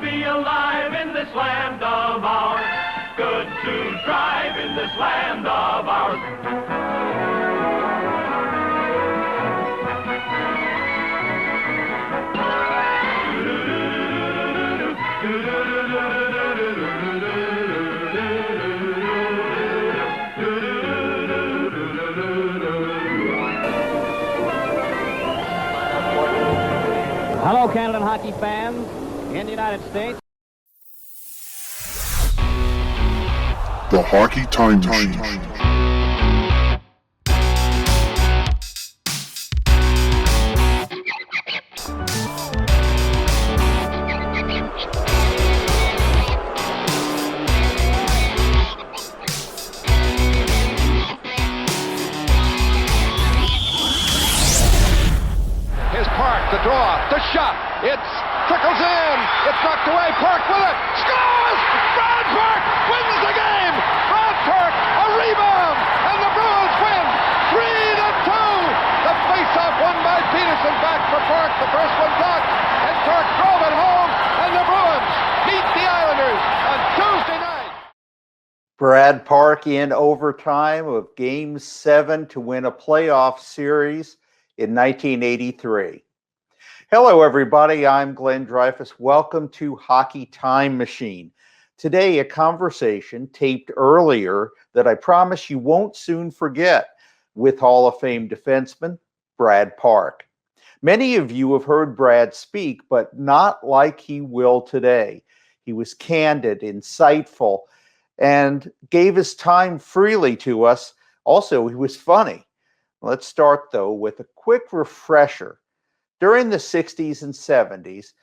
be alive in this land of ours. Good to drive in this land of ours. Hello, Canada hockey fans in the United States. The Hockey Time Machine. Here's Park, the draw, the shot. It trickles in. It's knocked away. Park with it. Scores! Brad Park wins the game. Brad Park, a rebound, and the Bruins win 3-2. The faceoff won by Peterson, back for Park. The first one blocked, and Park drove it home, and the Bruins beat the Islanders on Tuesday night. Brad Park in overtime of Game 7 to win a playoff series in 1983. Hello, everybody. I'm Glenn Dreyfus. Welcome to Hockey Time Machine. Today, a conversation taped earlier that I promise you won't soon forget with Hall of Fame defenseman Brad Park. Many of you have heard Brad speak, but not like he will today. He was candid, insightful, and gave his time freely to us. Also, he was funny. Let's start, though, with a quick refresher. During the 60s and 70s,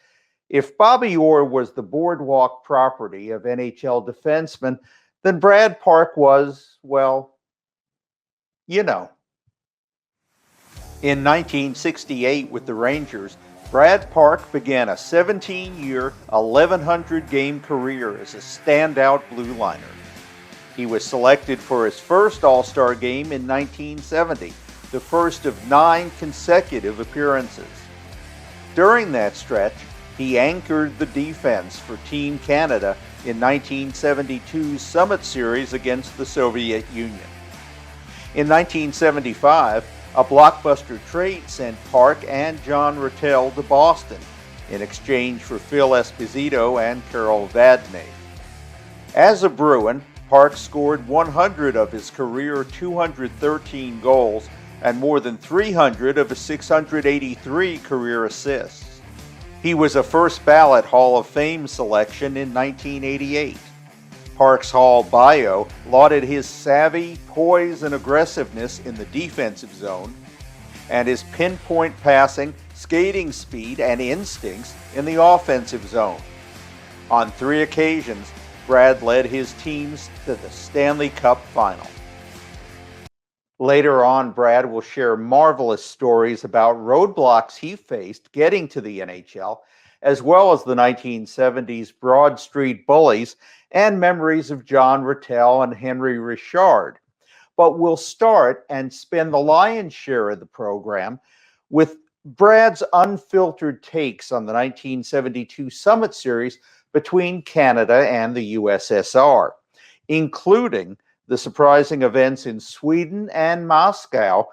if Bobby Orr was the boardwalk property of NHL defensemen, then Brad Park was, well, you know. In 1968 with the Rangers, Brad Park began a 17-year, 1,100-game career as a standout blue liner. He was selected for his first All-Star game in 1970, the first of 9 consecutive appearances. During that stretch, he anchored the defense for Team Canada in 1972's Summit Series against the Soviet Union. In 1975, a blockbuster trade sent Park and John Ratelle to Boston in exchange for Phil Esposito and Carol Vadnais. As a Bruin, Park scored 100 of his career 213 goals and more than 300 of his 683 career assists. He was a first ballot Hall of Fame selection in 1988. Park's Hall bio lauded his savvy, poise, and aggressiveness in the defensive zone, and his pinpoint passing, skating speed, and instincts in the offensive zone. On 3 occasions, Brad led his teams to the Stanley Cup final. Later on, Brad will share marvelous stories about roadblocks he faced getting to the NHL, as well as the 1970s Broad Street Bullies and memories of John Ratelle and Henry Richard. But we'll start and spend the lion's share of the program with Brad's unfiltered takes on the 1972 Summit Series between Canada and the USSR, including the surprising events in Sweden and Moscow,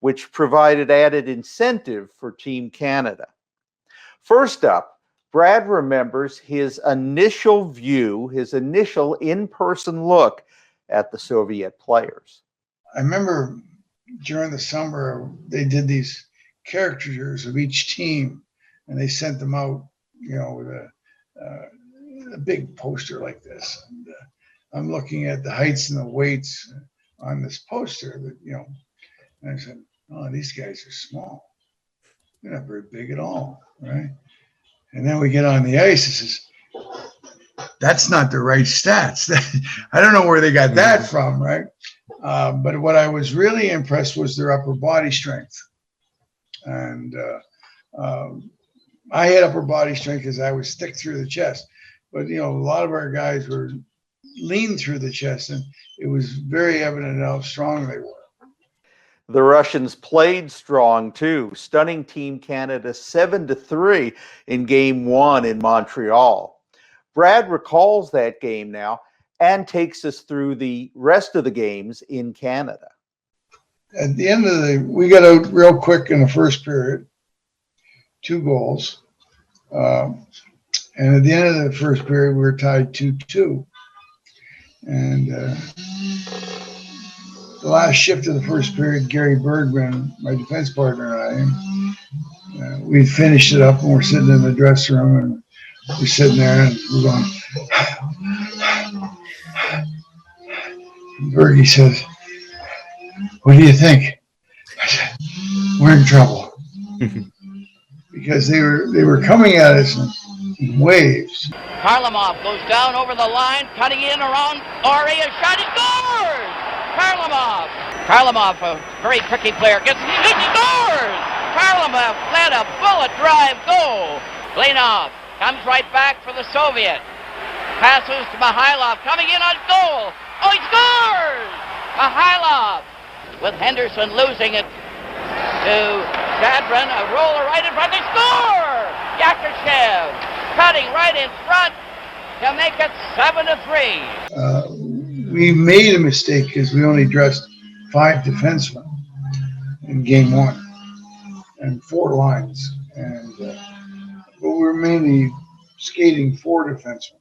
which provided added incentive for Team Canada. First up, Brad remembers his initial view, his initial in-person look at the Soviet players. I remember during the summer, they did these caricatures of each team, and they sent them out, with a big poster like this. And, I'm looking at the heights and the weights on this poster that, and I said, oh, these guys are small. They're not very big at all, right? And then we get on the ice, it says, that's not the right stats. I don't know where they got that from, right? But what I was really impressed was their upper body strength. And I had upper body strength because I was thick through the chest. But, a lot of our guys were lean through the chest, and it was very evident how strong they were. The Russians played strong too, stunning Team Canada 7-3 in Game 1 in Montreal. Brad recalls that game now and takes us through the rest of the games in Canada. At the end of we got out real quick in the first period, 2 goals. And at the end of the first period, we were tied 2-2. And the last shift of the first period, Gary Bergman, my defense partner, and I, we finished it up, and we're sitting in the dressing room, and we're sitting there, and we're going. Bergie says, "What do you think?" I said, "We're in trouble," because they were coming at us in waves. Karlamov goes down over the line, cutting in around Ori, a shot, he scores! Karlamov, a very tricky player, he scores! Karlamov led a bullet drive goal. Glinov comes right back for the Soviet. Passes to Mihailov, coming in on goal. Oh, he scores! Mihailov with Henderson losing it to Shadron, a roller right in front, they score! Yakushev cutting right in front to make it 7-3. We made a mistake because we only dressed 5 defensemen in game 1 and 4 lines, and but we were mainly skating 4 defensemen,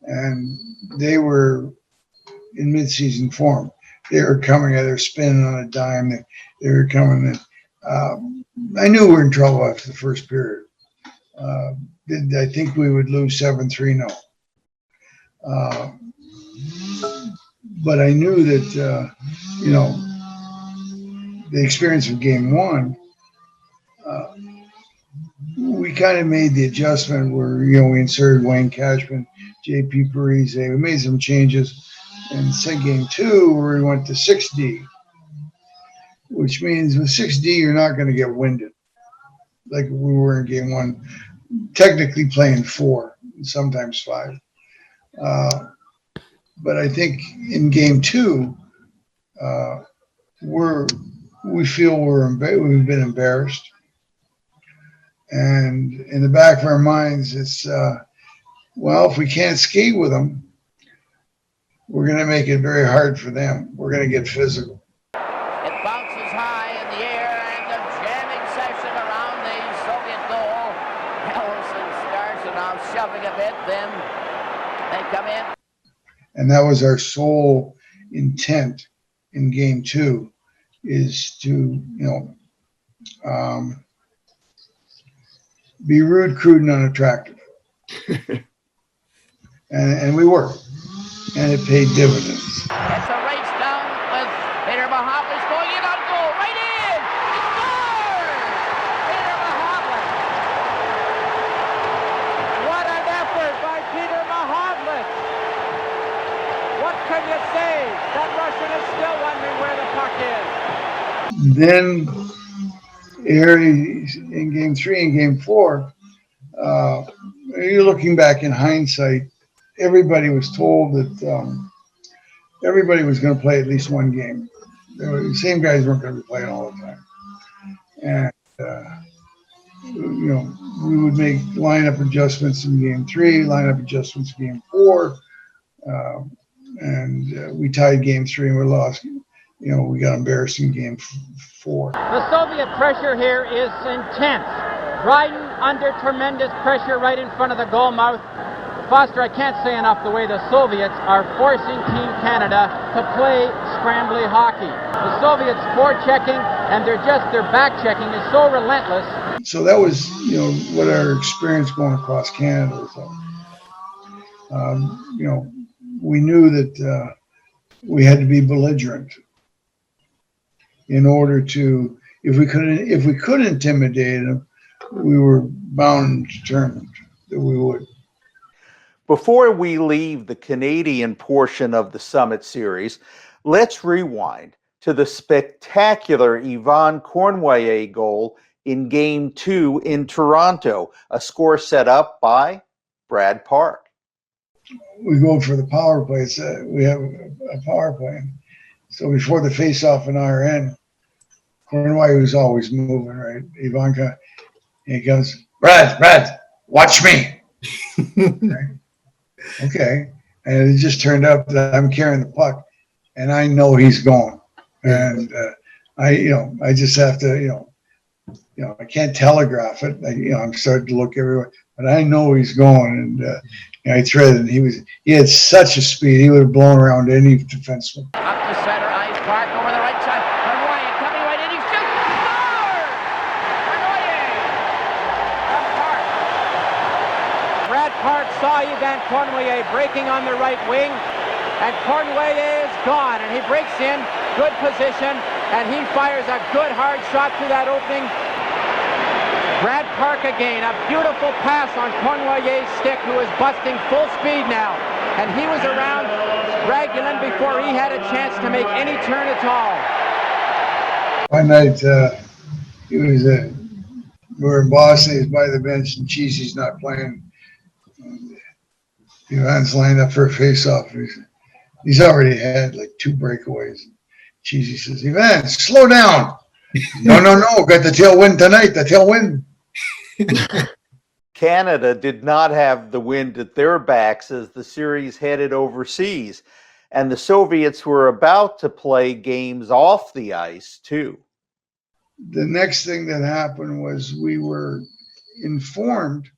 and they were in mid-season form. They were coming at, they're spinning on a dime. They were coming in. I knew we were in trouble after the first period. I think we would lose 7-3 now. But I knew that, the experience of game 1, we kind of made the adjustment where, we inserted Wayne Cashman, J.P. Parise. We made some changes. And game 2, where we went to 6D, which means with 6D, you're not going to get winded like we were in game 1, technically playing 4, sometimes 5. But I think in game 2, we feel we've been embarrassed. And in the back of our minds, it's, if we can't skate with them, we're going to make it very hard for them. We're going to get physical. It bounces high in the air, and a jamming session around the Soviet goal. Ellison starts and now shoving a bit, then they come in. And that was our sole intent in game 2, is to, be rude, crude, and unattractive. and we were. And it paid dividends. It's a race down with Peter Mahovlich going in on goal, right in! He scores! Peter Mahovlich. What an effort by Peter Mahovlich. What can you say? That Russian is still wondering where the puck is. Then, in game 3 and game 4, you're looking back in hindsight, everybody was told that everybody was going to play at least 1 game. The same guys weren't going to be playing all the time. And, we would make lineup adjustments in game 3, lineup adjustments in game 4. And we tied game 3 and we lost. We got embarrassed in game 4. The Soviet pressure here is intense. Dryden under tremendous pressure right in front of the goal mouth. Foster, I can't say enough the way the Soviets are forcing Team Canada to play scrambly hockey. The Soviets forechecking and their back checking is so relentless. So that was, what our experience going across Canada was like. We knew that we had to be belligerent in order to, if we could intimidate them, we were bound and determined that we would. Before we leave the Canadian portion of the Summit Series, let's rewind to the spectacular Yvan Cournoyer goal in Game 2 in Toronto, a score set up by Brad Park. We go for the power play. We have a power play. So before the face-off in our end, Cournoyer was always moving, right? Ivanka, he goes, Brad, watch me. Right? Okay. And it just turned out that I'm carrying the puck and I know he's going. And I just have to, I can't telegraph it. I'm starting to look everywhere, but I know he's going. And I threaded. He had such a speed. He would have blown around any defenseman. Up to center ice, Park over the right side. Arnoyer coming right in, he shoots, scores! Arnoyer from Park. Brad Park saw Yvan Cournoyer breaking on the right wing, and Cournoyer is gone, and he breaks in, good position, and he fires a good hard shot through that opening. Brad Park again, a beautiful pass on Cournoyer's stick, who is busting full speed now. And he was around Ragulin before he had a chance to make any turn at all. One night, we were in Boston, he's by the bench, and Cheesy's not playing. Yvan's lined up for a face-off. He's already had like 2 breakaways. Cheesy says, Yvan, slow down. No, got the tailwind tonight, the tailwind. Canada did not have the wind at their backs as the series headed overseas, and the Soviets were about to play games off the ice too. The next thing that happened was we were informed.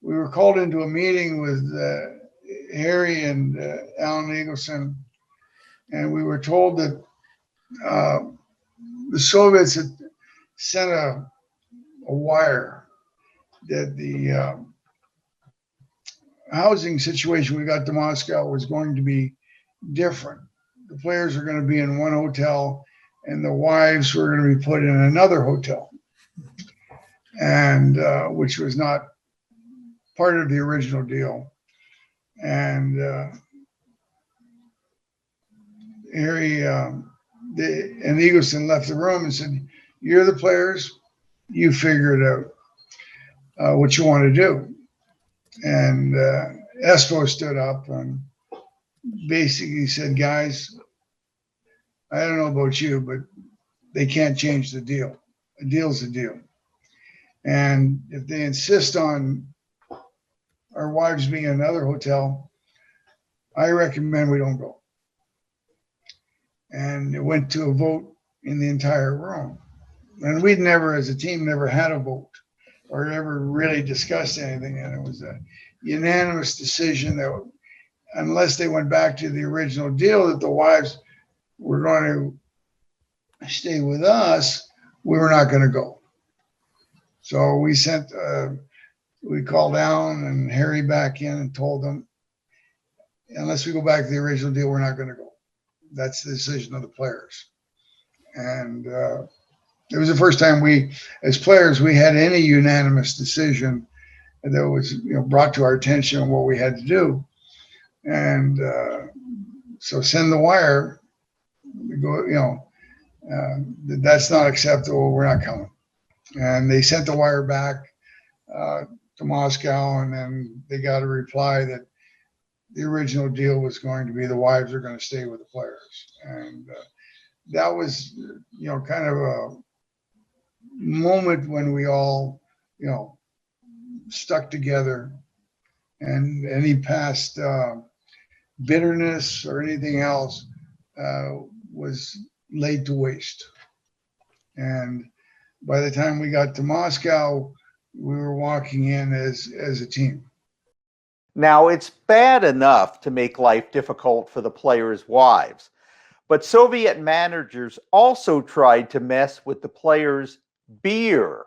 We were called into a meeting with Harry and Alan Eagleson, and we were told that the Soviets had sent a wire that the housing situation we got to Moscow was going to be different. The players were going to be in one hotel and the wives were going to be put in another hotel, and which was not part of the original deal. And Harry and Eagleson left the room and said, "You're the players, you figure it out. What you want to do." And Espo stood up and basically said, "Guys, I don't know about you, but they can't change the deal. A deal's a deal. And if they insist on our wives being in another hotel, I recommend we don't go." And it went to a vote in the entire room. And we'd never, as a team, never had a vote or ever really discussed anything. And it was a unanimous decision that unless they went back to the original deal that the wives were going to stay with us, we were not going to go. So we called Alan and Harry back in and told them, unless we go back to the original deal, we're not going to go. That's the decision of the players. And it was the first time we, as players, we had any unanimous decision that was brought to our attention on what we had to do. And so send the wire. We go, that's not acceptable. We're not coming. And they sent the wire back to Moscow, and then they got a reply that the original deal was going to be the wives are going to stay with the players. And that was, kind of a moment when we all, stuck together, and any past bitterness or anything else was laid to waste. And by the time we got to Moscow, we were walking in as a team. Now, it's bad enough to make life difficult for the players' wives, but Soviet managers also tried to mess with the players' beer.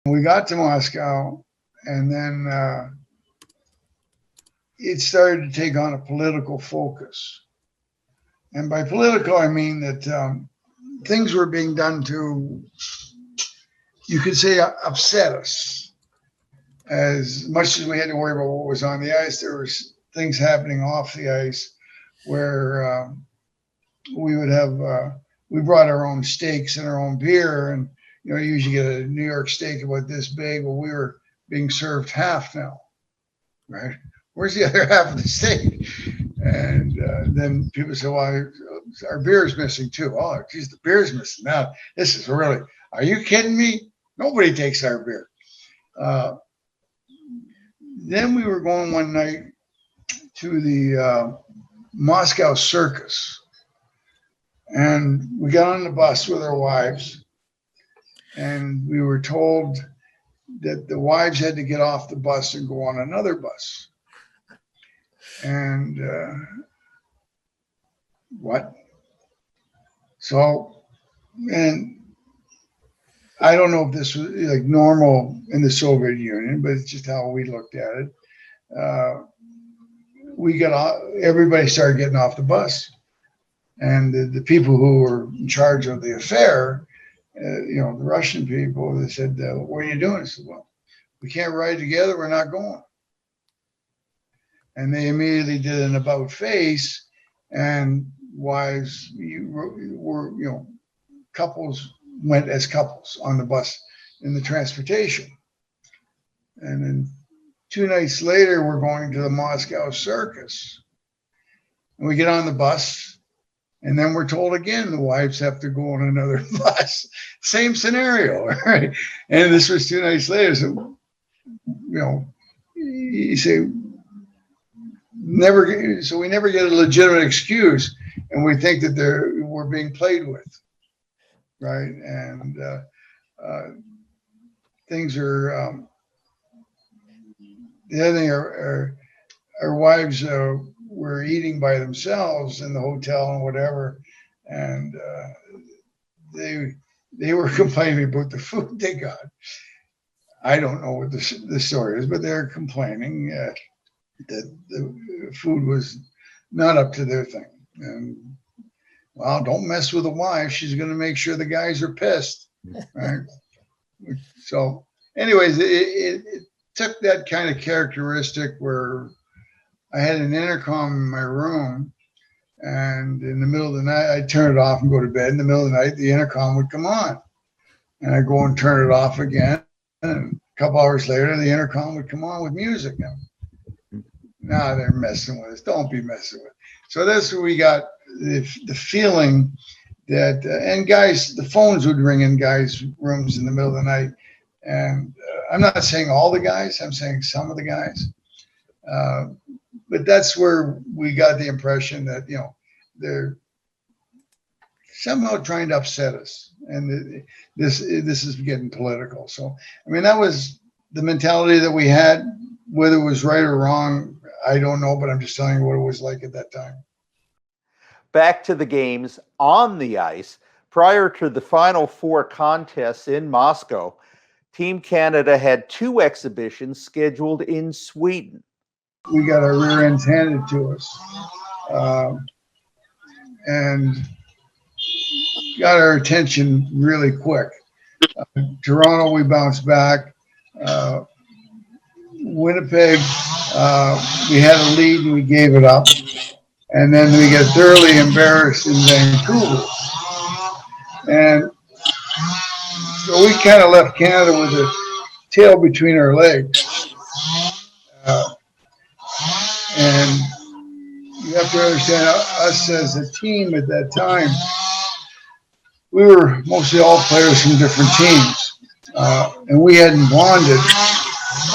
We got to Moscow, and then it started to take on a political focus. And by political, I mean that things were being done to, you could say, upset us. As much as we had to worry about what was on the ice, there was things happening off the ice where we would have, we brought our own steaks and our own beer, and you usually get a New York steak about this big. Well, we were being served half now, right? Where's the other half of the steak? And then people say, well, our beer is missing too. Oh, geez, the beer's missing. Now, this is really, are you kidding me? Nobody takes our beer. then we were going one night to the Moscow Circus, and we got on the bus with our wives, and we were told that the wives had to get off the bus and go on another bus. And what? So, and I don't know if this was like normal in the Soviet Union, but it's just how we looked at it. We got off, everybody started getting off the bus, and the people who were in charge of the affair, the Russian people, they said, "What are you doing?" I said, "Well, we can't ride together. We're not going." And they immediately did an about face, and wives were, couples went as couples on the bus in the transportation. And then 2 nights later, we're going to the Moscow Circus. And we get on the bus, and then we're told again the wives have to go on another bus. Same scenario, right? And this was 2 nights later. So, you say, we never get a legitimate excuse, and we think that we're being played with, right? And things are the other thing. Our wives were eating by themselves in the hotel and whatever, and they were complaining about the food they got. I don't know what the story is, but they're complaining that the food was not up to their thing. And, well, don't mess with the wife. She's going to make sure the guys are pissed, right? So, anyways, it took that kind of characteristic where I had an intercom in my room, and in the middle of the night, I'd turn it off and go to bed. In the middle of the night, the intercom would come on, and I'd go and turn it off again. And a couple hours later, the intercom would come on with music. Now they're messing with us. Don't be messing with us. So that's where we got the feeling that, and guys, the phones would ring in guys' rooms in the middle of the night. And I'm not saying all the guys, I'm saying some of the guys. But that's where we got the impression that, they're somehow trying to upset us. And this is getting political. So, I mean, that was the mentality that we had. Whether it was right or wrong, I don't know, but I'm just telling you what it was like at that time. Back to the games on the ice. Prior to the Final Four contests in Moscow, Team Canada had 2 exhibitions scheduled in Sweden. We got our rear ends handed to us, and got our attention really quick. Toronto, we bounced back. Winnipeg, we had a lead and we gave it up. And then we get thoroughly embarrassed in Vancouver. And so we kind of left Canada with a tail between our legs. And you have to understand, us as a team at that time, we were mostly all players from different teams. And we hadn't bonded.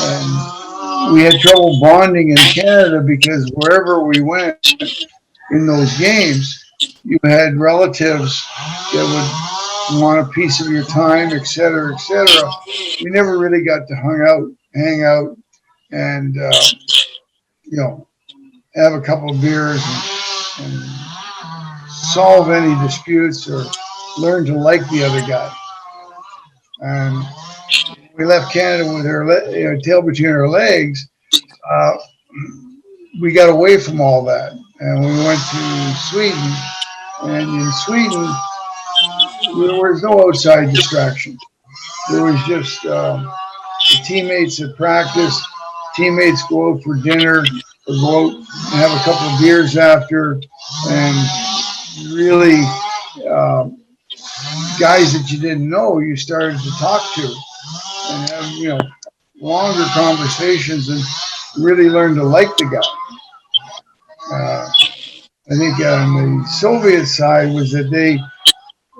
And we had trouble bonding in Canada because wherever we went in those games, you had relatives that would want a piece of your time, et cetera, et cetera. We never really got to hang out and, have a couple of beers and solve any disputes or learn to like the other guy. And we left Canada with our tail between our legs. We got away from all that, and we went to Sweden. And in Sweden, there was no outside distraction. There was just the teammates at practice. Teammates go out for dinner, or go out and have a couple of beers after, and really guys that you didn't know, you started to talk to and have longer conversations and really learn to like the guy. I think on the Soviet side was that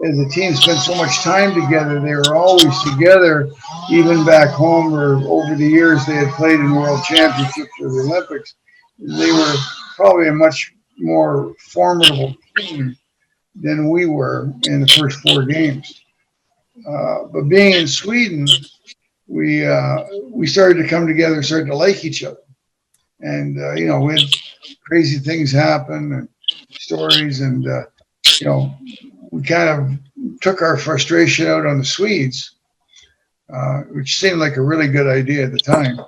as a team spent so much time together. They were always together, even back home or over the years they had played in world championships or the Olympics. They were probably a much more formidable team than we were in the first 4 games. But being in Sweden, we started to come together, started to like each other, and we had crazy things happen and stories, and we kind of took our frustration out on the Swedes, which seemed like a really good idea at the time.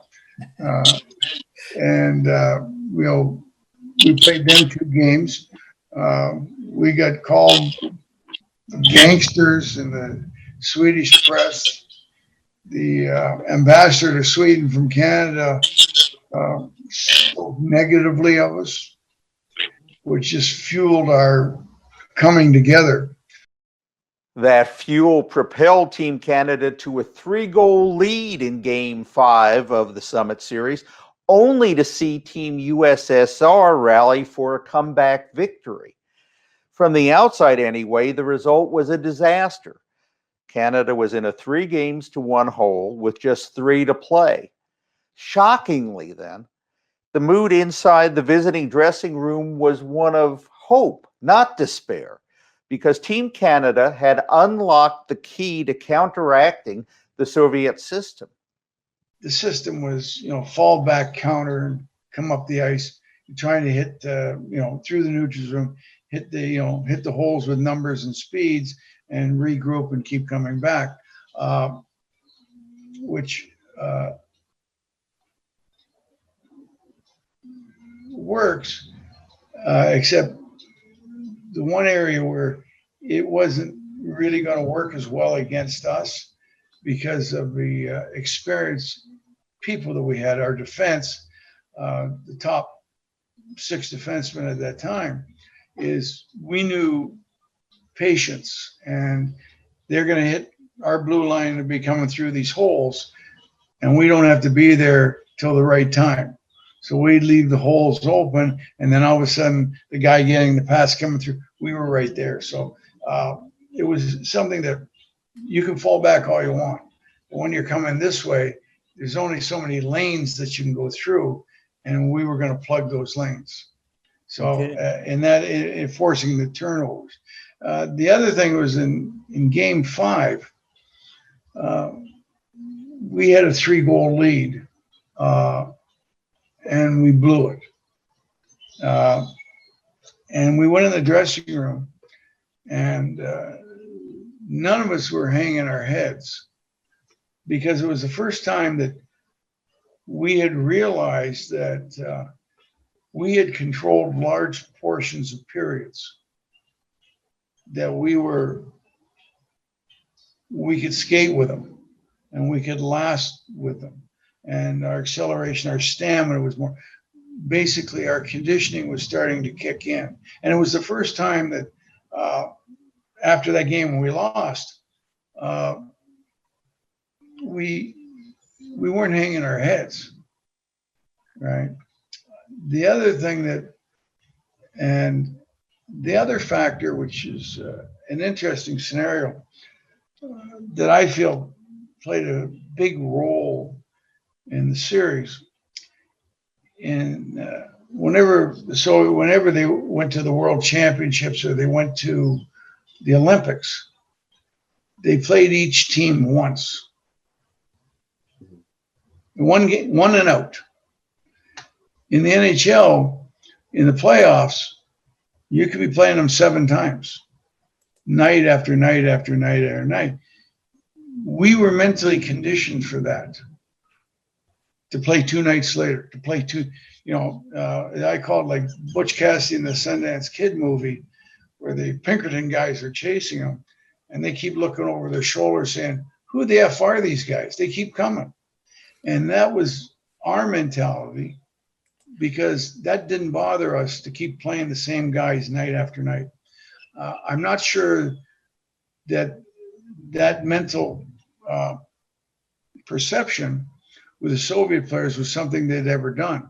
We played them 2 games. We got called gangsters in the Swedish press. The ambassador to Sweden from Canada spoke negatively of us, which just fueled our coming together. That fuel propelled Team Canada to a 3-goal lead in Game 5 of the Summit Series, only to see Team USSR rally for a comeback victory. From the outside anyway, the result was a disaster. Canada was in a 3-1 hole with just 3 to play. Shockingly then, the mood inside the visiting dressing room was one of hope, not despair, because Team Canada had unlocked the key to counteracting the Soviet system. The system was, fall back, counter, and come up the ice, trying to hit, through the neutral zone, hit the holes with numbers and speeds, and regroup and keep coming back, which works, except the one area where it wasn't really going to work as well against us because of the experienced people that we had. Our defense, the top 6 defensemen at that time, is we knew patience, and they're going to hit our blue line and be coming through these holes, and we don't have to be there till the right time. So we'd leave the holes open, and then all of a sudden the guy getting the pass coming through, we were right there. So it was something that you can fall back all you want, but when you're coming this way, there's only so many lanes that you can go through, and we were going to plug those lanes. So in forcing the turnovers. The other thing was in Game 5, we had a 3-goal lead, and we blew it. And we went in the dressing room, and none of us were hanging our heads, because it was the first time that we had realized that we had controlled large portions of periods, that we could skate with them, and we could last with them. And our acceleration, our stamina was more, basically our conditioning was starting to kick in. And it was the first time that after that game when we lost, we weren't hanging our heads, right? The other thing and the other factor, which is an interesting scenario that I feel played a big role in the series, whenever they went to the World Championships or they went to the Olympics, they played each team once. One and out. In the NHL, in the playoffs, you could be playing them 7 times, night after night after night after night. We were mentally conditioned for that, to play 2 nights later, to play 2, I call it like Butch Cassidy in the Sundance Kid movie, where the Pinkerton guys are chasing them, and they keep looking over their shoulder saying, who the F are these guys? They keep coming. And that was our mentality, because that didn't bother us to keep playing the same guys night after night. I'm not sure that mental perception with the Soviet players was something they'd ever done.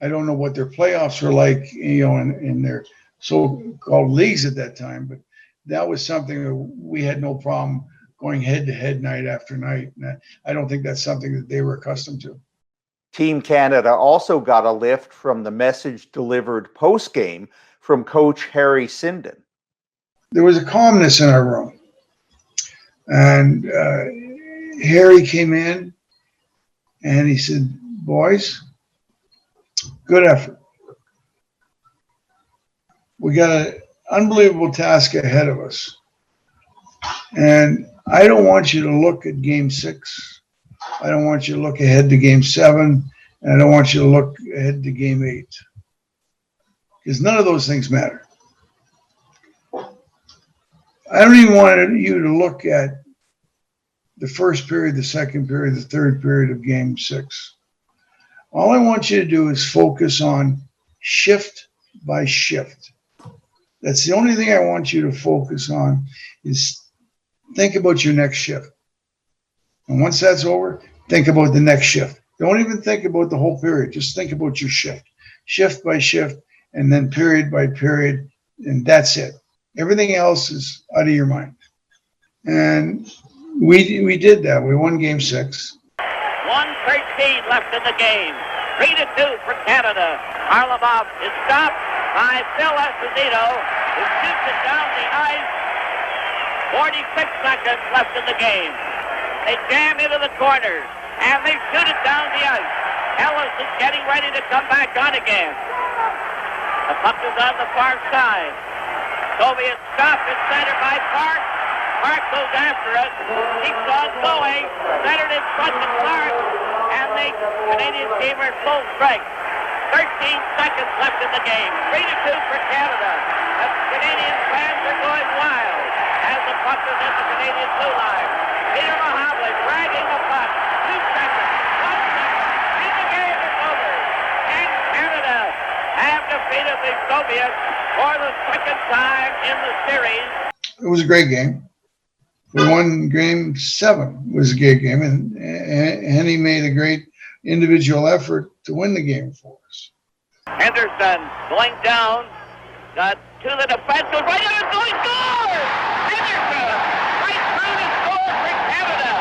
I don't know what their playoffs were like, in their so-called leagues at that time, but that was something that we had no problem going head to head night after night. And I don't think that's something that they were accustomed to. Team Canada also got a lift from the message delivered post-game from Coach Harry Sinden. There was a calmness in our room. And Harry came in and he said, "Boys, good effort. We got an unbelievable task ahead of us. And I don't want you to look at game 6. I don't want you to look ahead to game 7. And I don't want you to look ahead to game 8. Because none of those things matter. I don't even want you to look at the first period, the second period, the third period of game 6. All I want you to do is focus on shift by shift. That's the only thing I want you to focus on, is think about your next shift. And once that's over, think about the next shift. Don't even think about the whole period. Just think about your shift by shift, and then period by period, and that's it. Everything else is out of your mind." And we did that. We won game 6. 1:13 left in the game. 3-2 for Canada. Harlamov is stopped by Phil Esposito, who shoots it down the ice. 46 seconds left in the game. They jam into the corners, and they shoot it down the ice. Ellis is getting ready to come back on again. The puck is on the far side. Soviet stop is centered by Park. Park goes after it. Keeps on going. Centered in front of Clark. And the Canadian team are full strength. 13 seconds left in the game. 3-2 for Canada. The Canadian fans are going wild as the puck is in the Canadian blue line. Peter Mahovlich dragging the puck. 2 seconds. 1 second. And the game is over. And Canada have defeated the Soviets for the second time in the series. It was a great game. We won game 7. It was a great game, and Henny made a great individual effort to win the game for us. Henderson going down, got to the defense, goes right in and goes, scores! Henderson right through the score for Canada.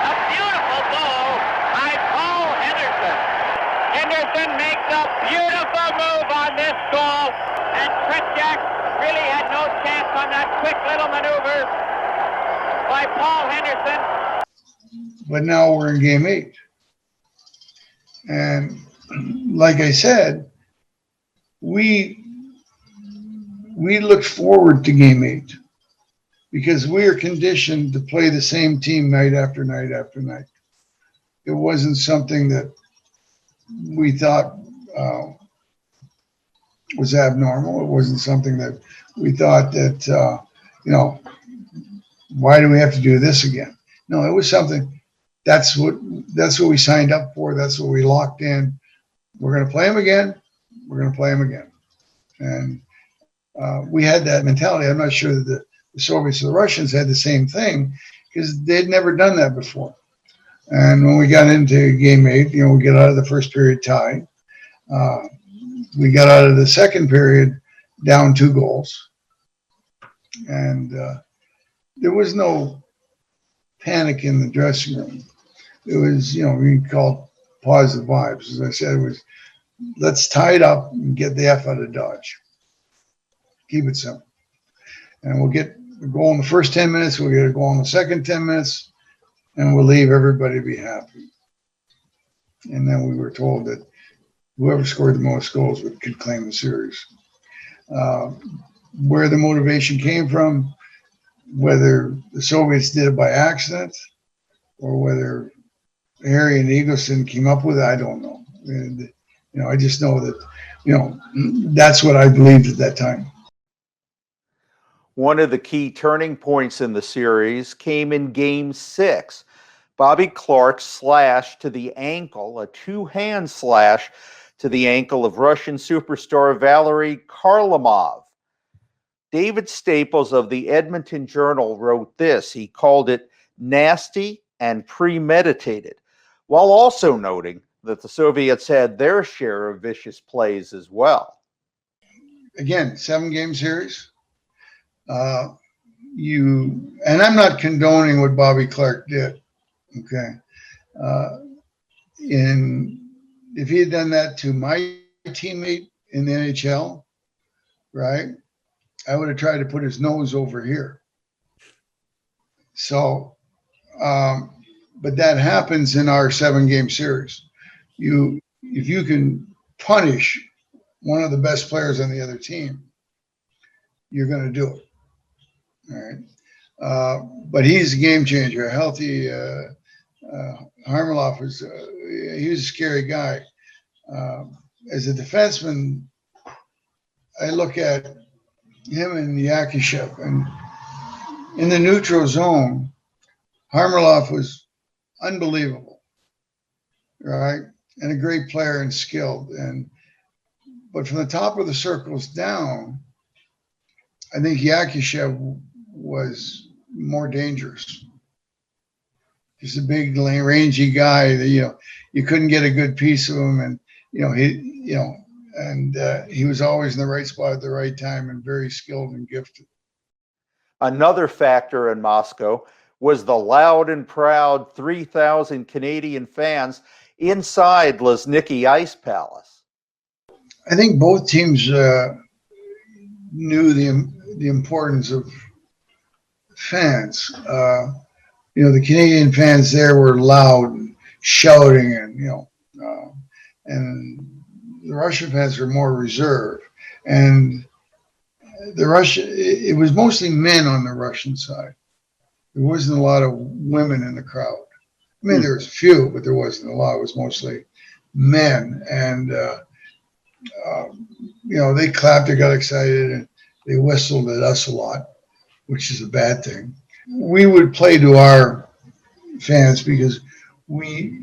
A beautiful goal by Paul Henderson. Henderson makes a beautiful move on this goal, and Tretiak really had no chance on that quick little maneuver by Paul Henderson. But now we're in game 8. And like I said, we look forward to game 8 because we are conditioned to play the same team night after night after night. It wasn't something that we thought was abnormal. It wasn't something that we thought that, why do we have to do this again? No, it was something. That's what we signed up for. That's what we locked in. We're going to play them again. We're going to play them again. And we had that mentality. I'm not sure that the Soviets or the Russians had the same thing because they'd never done that before. And when we got into game 8, we get out of the first period tied. We got out of the second period down 2 goals. And there was no panic in the dressing room. It was, we called positive vibes. As I said, it was, let's tie it up and get the F out of Dodge. Keep it simple. And we'll get a goal in the first 10 minutes. We'll get a goal in the second 10 minutes. And we'll leave everybody be happy. And then we were told that whoever scored the most goals could claim the series. Where the motivation came from, whether the Soviets did it by accident or whether Harry and Eagleson came up with it, I don't know. And, I just know that, that's what I believed at that time. One of the key turning points in the series came in game 6. Bobby Clarke slashed to the ankle, a 2-hand slash to the ankle of Russian superstar Valery Kharlamov. David Staples of the Edmonton Journal wrote this. He called it nasty and premeditated, while also noting that the Soviets had their share of vicious plays as well. Again, 7-game series. and I'm not condoning what Bobby Clark did. Okay. If he had done that to my teammate in the NHL, right, I would have tried to put his nose over here. So, but that happens in our 7-game series. If you can punish one of the best players on the other team, you're going to do it. All right. But he's a game changer. A healthy Harmeloff he was a scary guy. As a defenseman, I look at him and Yakushev, and in the neutral zone, Harmeloff was unbelievable, right? And a great player and skilled. But from the top of the circles down, I think Yakushev was more dangerous. He's a big, rangy guy that, you couldn't get a good piece of him. And, he was always in the right spot at the right time and very skilled and gifted. Another factor in Moscow was the loud and proud 3,000 Canadian fans inside Luzhniki Ice Palace. I think both teams knew the importance of fans. The Canadian fans there were loud and shouting, and the Russian fans were more reserved. And it was mostly men on the Russian side. There wasn't a lot of women in the crowd. I mean, there was a few, but there wasn't a lot. It was mostly men. And, they clapped, they got excited, and they whistled at us a lot, which is a bad thing. We would play to our fans because we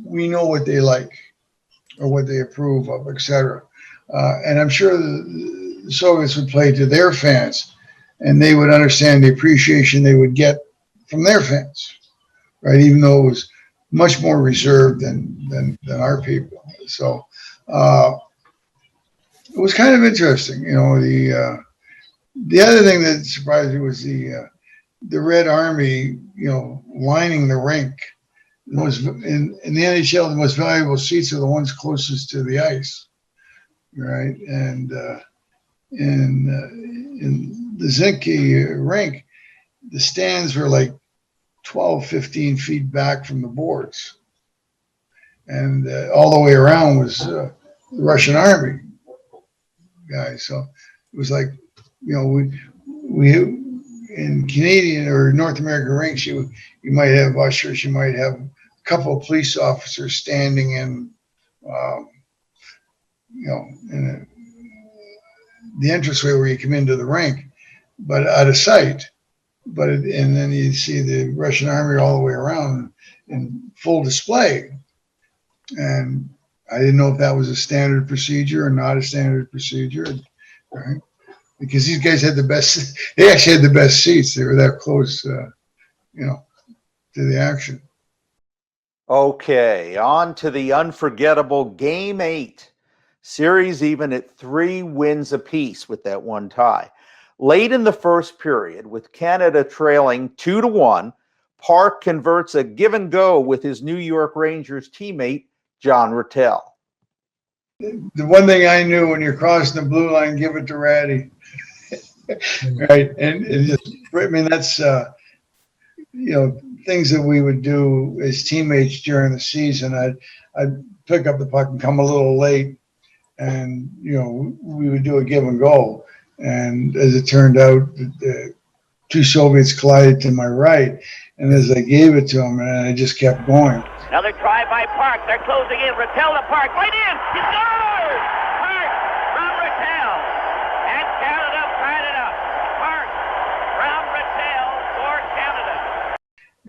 know what they like or what they approve of, etc. And I'm sure the Soviets would play to their fans, and they would understand the appreciation they would get from their fans, right? Even though it was much more reserved than our people. So it was kind of interesting. The other thing that surprised me was the Red Army, lining the rink. In the NHL, the most valuable seats are the ones closest to the ice, right? And in the Zinke rink, the stands were like 12, 15 feet back from the boards. And all the way around was the Russian Army guys. So it was like, we in Canadian or North American rinks, you might have ushers, you might have a couple of police officers standing in, in the entranceway where you come into the rink, but out of sight. And then you see the Russian Army all the way around in full display. And I didn't know if that was a standard procedure or not a standard procedure, right? Because these guys had they actually had the best seats. They were that close, to the action. Okay, on to the unforgettable Game 8. Series even at 3 wins apiece with that one tie. Late in the first period, with Canada trailing 2-1, Park converts a give and go with his New York Rangers teammate, John Ratelle. The one thing I knew, when you're crossing the blue line, give it to Ratty. Right. And that's, things that we would do as teammates during the season. I'd pick up the puck and come a little late, and, we would do a give and go. And as it turned out, the 2 Soviets collided to my right. And as I gave it to him, and I just kept going. Another try by Park. They're closing in. Ratelle to Park. Right in. He scores! Park from Ratelle. And Canada tied it up. Park from Ratelle for Canada.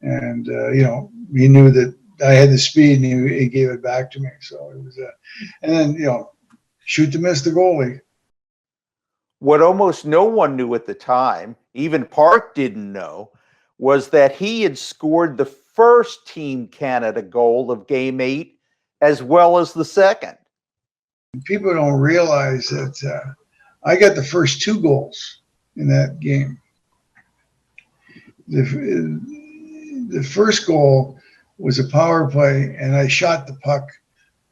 And, he knew that I had the speed, and he gave it back to me. So it was, and then, shoot to miss the goalie. What almost no one knew at the time, even Park didn't know, was that he had scored the first Team Canada goal of Game 8, as well as the second. People don't realize that I got the first 2 goals in that game. the first goal was a power play, and I shot the puck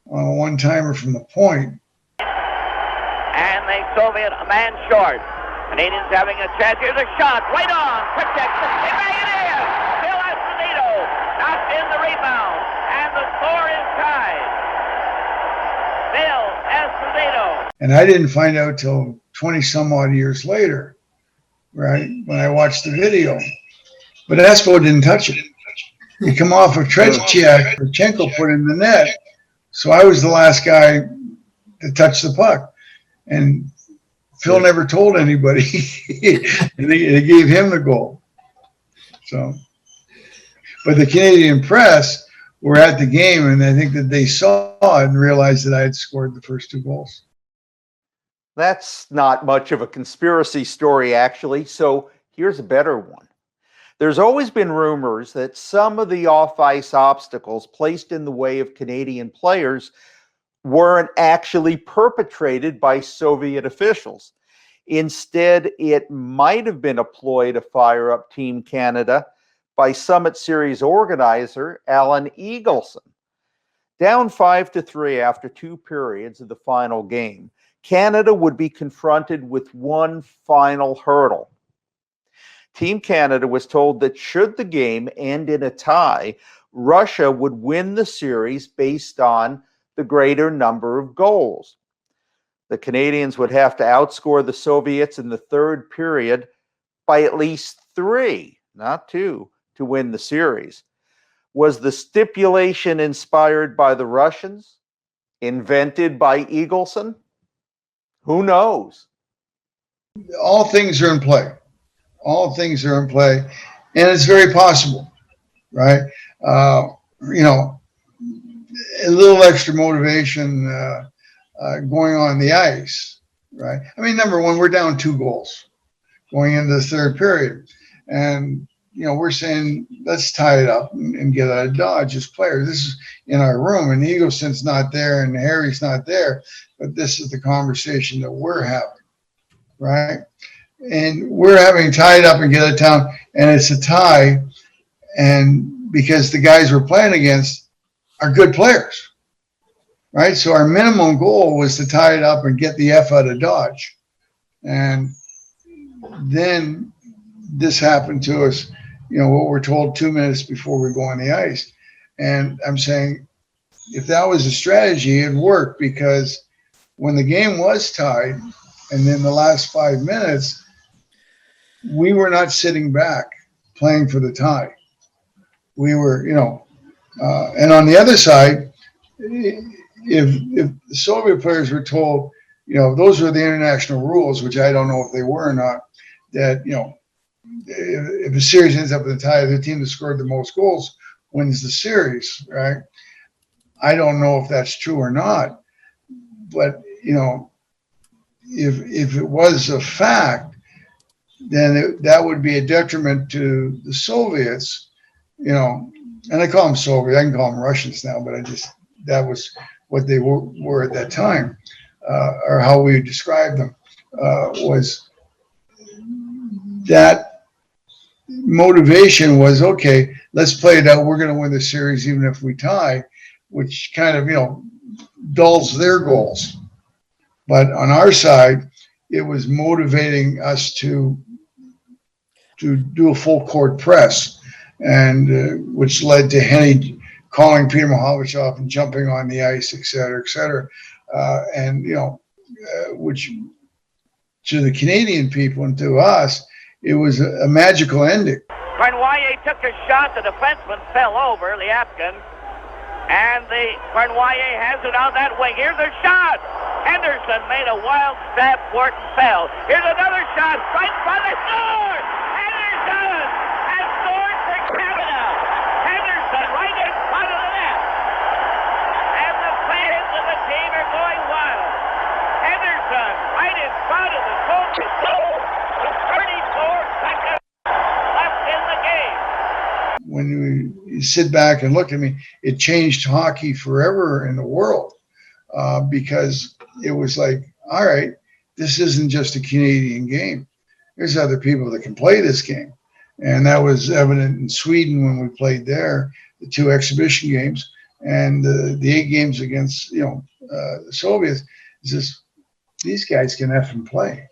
on a one-timer from the point. And the Soviet a man short. Canadians having a chance. Here's a shot. Right on. Quick check. They bang it in. Phil Esposito knocked in the rebound. And the score is tied. Phil Esposito. And I didn't find out till 20 some odd years later, right, when I watched the video. But Espo didn't touch it. He come off of Tretiak put in the net. So I was the last guy to touch the puck. And Phil never told anybody. And they gave him the goal. So, but the Canadian press were at the game, and I think that they saw it and realized that I had scored the first two goals. That's not much of a conspiracy story, actually. So here's a better one. There's always been rumors that some of the off-ice obstacles placed in the way of Canadian players weren't actually perpetrated by Soviet officials. Instead, it might have been a ploy to fire up Team Canada by Summit Series organizer Alan Eagleson. Down 5-3 after 2 periods of the final game, Canada would be confronted with one final hurdle. Team Canada was told that should the game end in a tie, Russia would win the series based on the greater number of goals. The Canadians would have to outscore the Soviets in the third period by at least 3, not 2, to win the series. Was the stipulation inspired by the Russians? Invented by Eagleson? Who knows? All things are in play. All things are in play. And it's very possible, right? You know, a little extra motivation going on the ice, right? I mean, number one, we're down 2 goals going into the third period. And, you know, we're saying, let's tie it up and get out of Dodge as players. This is in our room, and Eagleson's not there and Harry's not there, but this is the conversation that we're having, right? And we're having tied up and get out of town, and it's a tie, and because the guys we're playing against are good players, right? So our minimum goal was to tie it up and get the F out of Dodge. And then this happened to us, you know, what we're told 2 minutes before we go on the ice. And I'm saying, if that was a strategy, it'd work, because when the game was tied, and then the last 5 minutes, we were not sitting back playing for the tie. We were, you know, and on the other side, if the Soviet players were told, you know, those are the international rules, which I don't know if they were or not, that, you know, if a series ends up in the tie, the team that scored the most goals wins the series, right? I don't know if that's true or not, but, you know, if it was a fact, then that would be a detriment to the Soviets, you know, and I call them Soviet, I can call them Russians now, but that was what they were at that time, or how we described them, was that motivation was, okay, let's play it out. We're going to win the series even if we tie, which kind of, you know, dulls their goals. But on our side, it was motivating us to do a full court press, and which led to Henny calling Peter Mahovechov and jumping on the ice, et cetera, and, you know, which to the Canadian people and to us, it was a magical ending. Cournoyer took a shot. The defenseman fell over, Liapkin. And the Cournoyer has it on that wing. Here's a shot. Henderson made a wild stab for it and fell. Here's another shot. Right in front of the score. Henderson has scored for Canada. Henderson right in front of the net. And the fans of the team are going wild. Henderson right in front of the goal. With 34 seconds left in the game. When you sit back and look at me, it changed hockey forever in the world, because it was like, all right, this isn't just a Canadian game. There's other people that can play this game. And that was evident in Sweden when we played there, the 2 exhibition games and the 8 games against, the Soviets. It's just, these guys can effing play,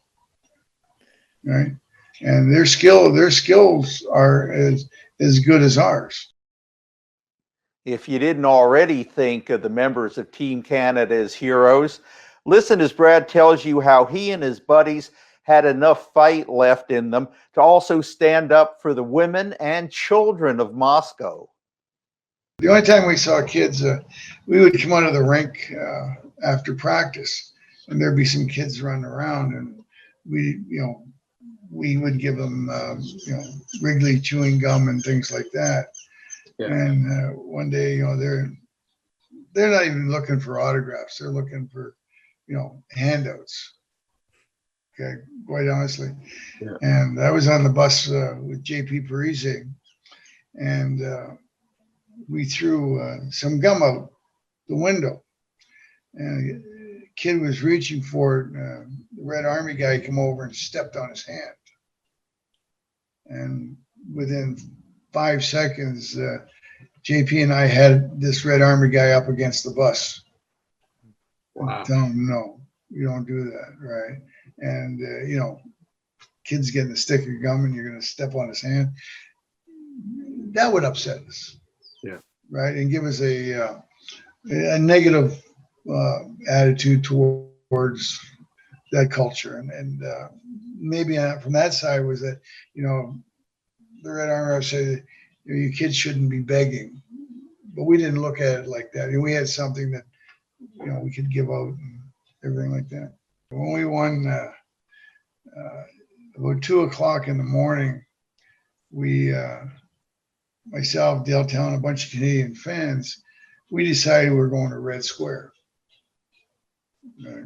right? And their skills are as good as ours. If you didn't already think of the members of Team Canada as heroes, listen as Brad tells you how he and his buddies had enough fight left in them to also stand up for the women and children of Moscow. The only time we saw kids, we would come out of the rink after practice, and there'd be some kids running around, and we would give them, Wrigley chewing gum and things like that. Yeah. And one day, they're not even looking for autographs; they're looking for, handouts. Okay, quite honestly. Yeah. And I was on the bus with JP Parise, and we threw some gum out the window, and a kid was reaching for it. The Red Army guy came over and stepped on his hand, and within 5 seconds, JP and I had this Red Army guy up against the bus. Wow. Tell him, no, you don't do that, right? And kids getting a stick of gum and you're going to step on his hand. That would upset us. Yeah. Right. And give us a negative attitude towards that culture. And maybe from that side was that, the Red Army said, you kids shouldn't be begging. But we didn't look at it like that. We had something that, we could give out and everything like that. When we won about 2:00 in the morning, we, myself, Dale Town, a bunch of Canadian fans, we decided we were going to Red Square. Right?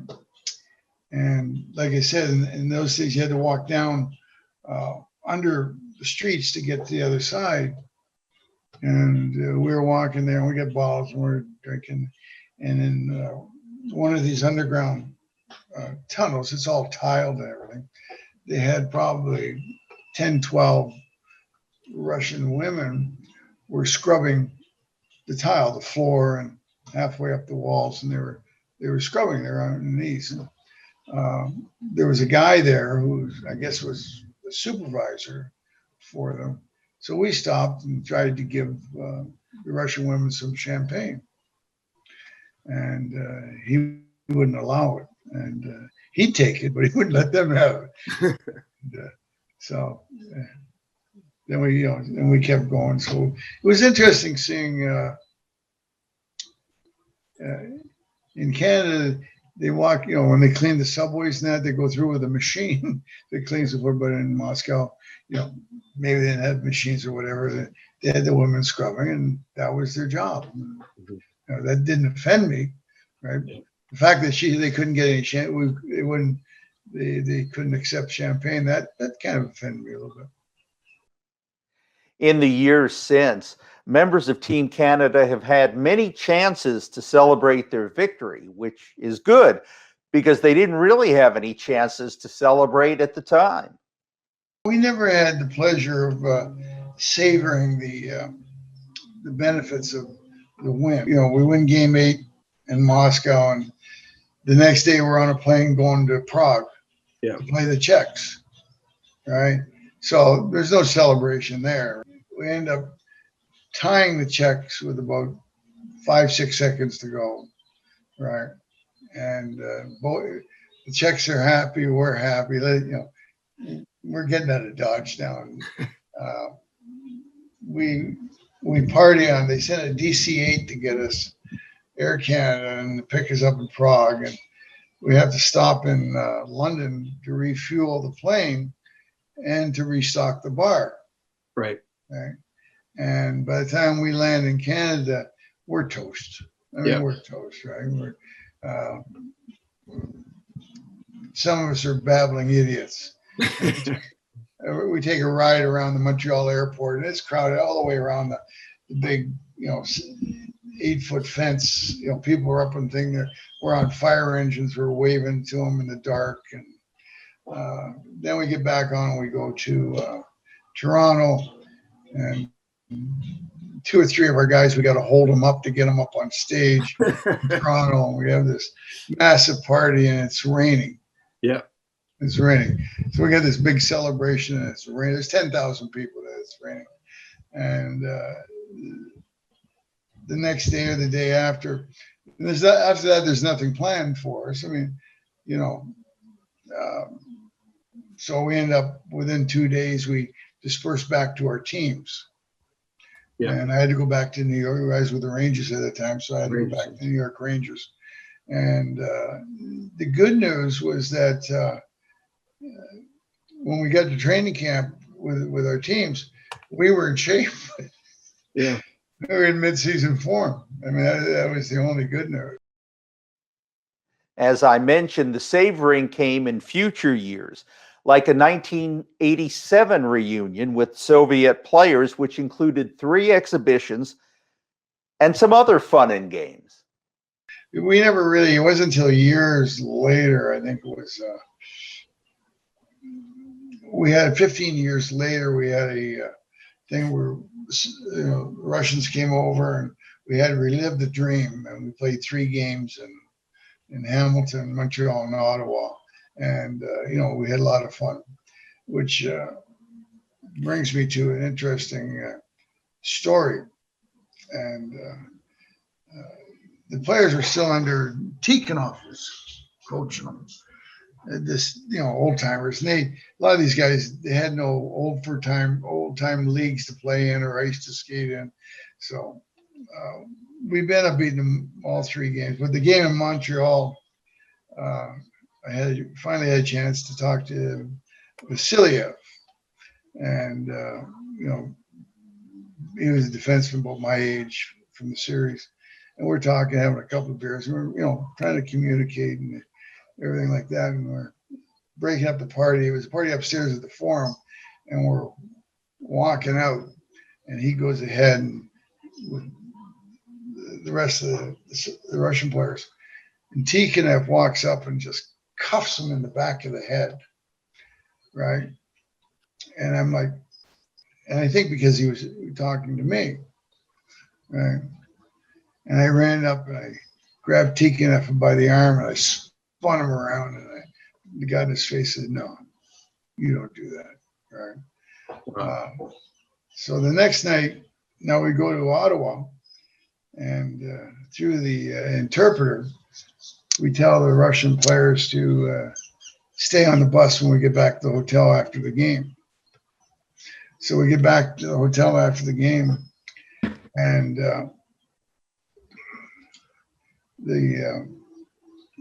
And like I said, in those days, you had to walk down under the streets to get to the other side. And we were walking there, and we got bottles, and we were drinking. And in one of these underground tunnels, it's all tiled and everything, they had probably 10, 12 Russian women were scrubbing the tile, the floor, and halfway up the walls, and they were scrubbing there on their knees. And there was a guy there who I guess was a supervisor for them. So we stopped and tried to give the Russian women some champagne, and he wouldn't allow it. And he'd take it, but he wouldn't let them have it. Then we kept going. So it was interesting seeing in Canada, they walk, when they clean the subways and that, they go through with a machine that cleans the wood. But in Moscow, maybe they didn't have machines or whatever. They had the women scrubbing, and that was their job. That didn't offend me, right? Yeah. The fact that they couldn't get any champagne, they couldn't accept champagne, that kind of offended me a little bit. In the years since, members of Team Canada have had many chances to celebrate their victory, which is good because they didn't really have any chances to celebrate at the time. We never had the pleasure of savoring the benefits of the win. We win Game 8 in Moscow, and the next day we're on a plane going to Prague to play the Czechs, right? So there's no celebration there. We end up tying the Czechs with about 5-6 seconds to go, right? And the Czechs are happy, we're happy. We're getting out of Dodge now. We party on. They sent a DC-8 to get us, Air Canada, and to pick us up in Prague, and we have to stop in London to refuel the plane and to restock the bar. Right. And by the time we land in Canada, we're toast. We're toast, right? Some of us are babbling idiots. We take a ride around the Montreal airport, and it's crowded all the way around the big, 8-foot fence. People are up and things. We're on fire engines. We're waving to them in the dark, and then we get back on and we go to Toronto, and 2 or 3 of our guys, we got to hold them up to get them up on stage. Toronto, we have this massive party, and it's raining. Yeah. It's raining. So we got this big celebration, and it's raining. There's 10,000 people there. It's raining. And the next day or the day after, after that, there's nothing planned for us. I mean, you know, so we end up within 2 days, we dispersed back to our teams. Yeah. And I had to go back to New York. I was with the Rangers at the time, so I had to go back to the New York Rangers. And the good news was that when we got to training camp with our teams, we were in shape. Yeah. We were in mid-season form. I mean, that was the only good news. As I mentioned, the savoring came in future years, like a 1987 reunion with Soviet players, which included 3 exhibitions and some other fun and games. We never really, it wasn't until years later, I think it was, we had 15 years later, we had a thing where the Russians came over and we had to relive the dream, and we played 3 games in Hamilton, Montreal, and Ottawa. And, we had a lot of fun, which brings me to an interesting story. And the players were still under Tikhonov was coaching them. This, old timers. And a lot of these guys, they had no old time leagues to play in or ice to skate in. So we've been up beating them all 3 games. But the game in Montreal, I finally had a chance to talk to Vasiliev, and he was a defenseman about my age from the series, and we're talking, having a couple of beers, and we're trying to communicate and everything like that, and we're breaking up the party. It was a party upstairs at the Forum, and we're walking out, and he goes ahead and with the rest of the Russian players, and Tikhonov walks up and just cuffs him in the back of the head, right? And I'm like, and I think because he was talking to me, right? And I ran up and I grabbed Tikhonov by the arm and I spun him around, and the guy in his face said, "No, you don't do that," right? Wow. So the next night, now we go to Ottawa, and through the interpreter, we tell the Russian players to stay on the bus when we get back to the hotel after the game. So we get back to the hotel after the game, and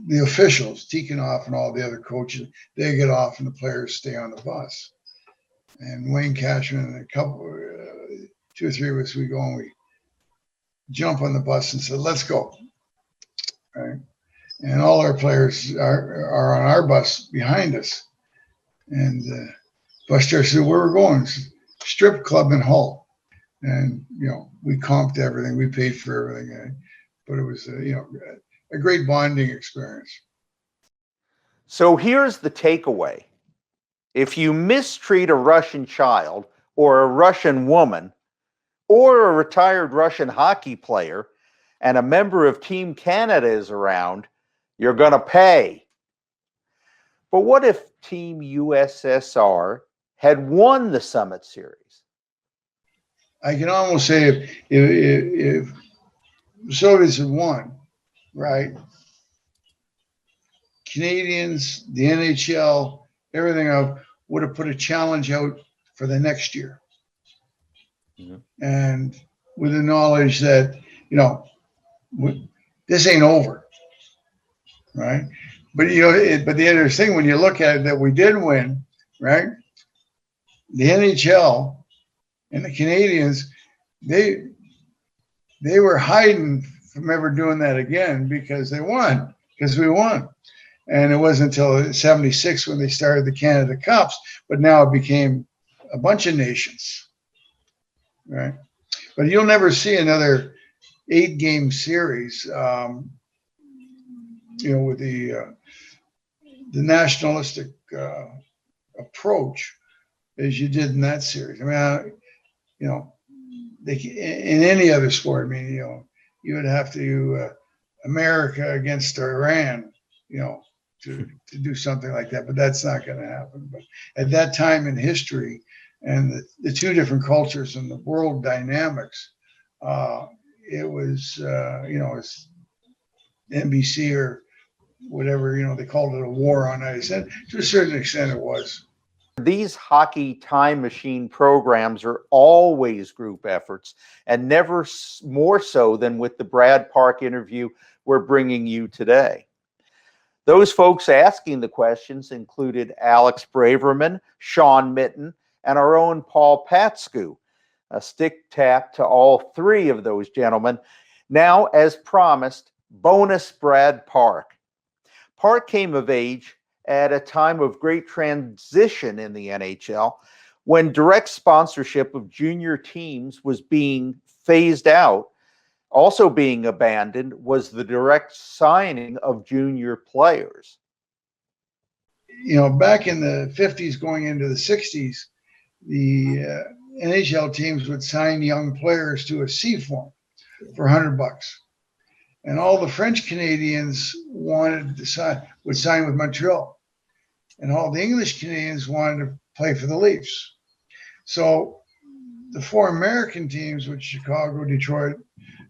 the officials, Tikhonov and all the other coaches, they get off and the players stay on the bus. And Wayne Cashman and a couple, 2 or 3 of us, we go and we jump on the bus and said, "Let's go." Right? And all our players are on our bus behind us. And bus driver said, "Where we're going?" Strip club in Hull. And, we comped everything. We paid for everything. But it was, a great bonding experience. So here's the takeaway. If you mistreat a Russian child or a Russian woman or a retired Russian hockey player and a member of Team Canada is around, you're going to pay. But what if Team USSR had won the Summit Series? I can almost say if the Soviets had won, right? Canadians, the NHL, everything else would have put a challenge out for the next year. Mm-hmm. And with the knowledge that, this ain't over, right? But, but the other thing, when you look at it, that we did win, right? The NHL and the Canadians, they were hiding from ever doing that again because we won. And it wasn't until 76 when they started the Canada Cups, but now it became a bunch of nations, right? But you'll never see another 8-game series, with the nationalistic approach. as you did in that series. I mean, you know, in any other sport, I mean, you know, you would have to America against Iran, you know, to do something like that. But that's not going to happen. But at that time in history, and the two different cultures and the world dynamics, it was, you know, it's NBC or whatever, you know, they called it a war on ice. And to a certain extent, it was. These hockey time machine programs are always group efforts, and never more so than with the Brad Park interview we're bringing you today. Those folks asking the questions included Alex Braverman, Sean Mitten, and our own Paul Patsku. A stick tap to all three of those gentlemen. Now, as promised, bonus Brad Park. Park came of age at a time of great transition in the NHL, when direct sponsorship of junior teams was being phased out. Also being abandoned was the direct signing of junior players. You know, back in the 50s going into the 60s, the NHL teams would sign young players to a C form for $100. And all the French Canadians wanted to would sign with Montreal. And all the English Canadians wanted to play for the Leafs. So the four American teams, which Chicago, Detroit,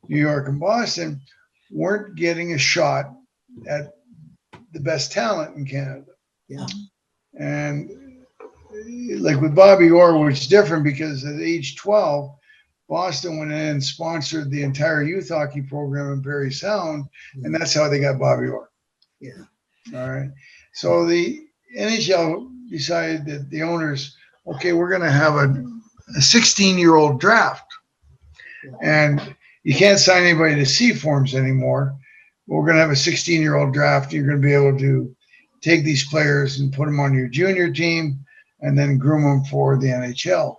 New York, and Boston, weren't getting a shot at the best talent in Canada. Yeah. And like with Bobby Orr, which is different because at age 12, Boston went in and sponsored the entire youth hockey program in Parry Sound, and that's how they got Bobby Orr. Yeah. All right. So the NHL decided that the owners, okay, we're going to have a 16-year-old draft. And you can't sign anybody to C forms anymore. We're going to have a 16-year-old draft. You're going to be able to take these players and put them on your junior team and then groom them for the NHL.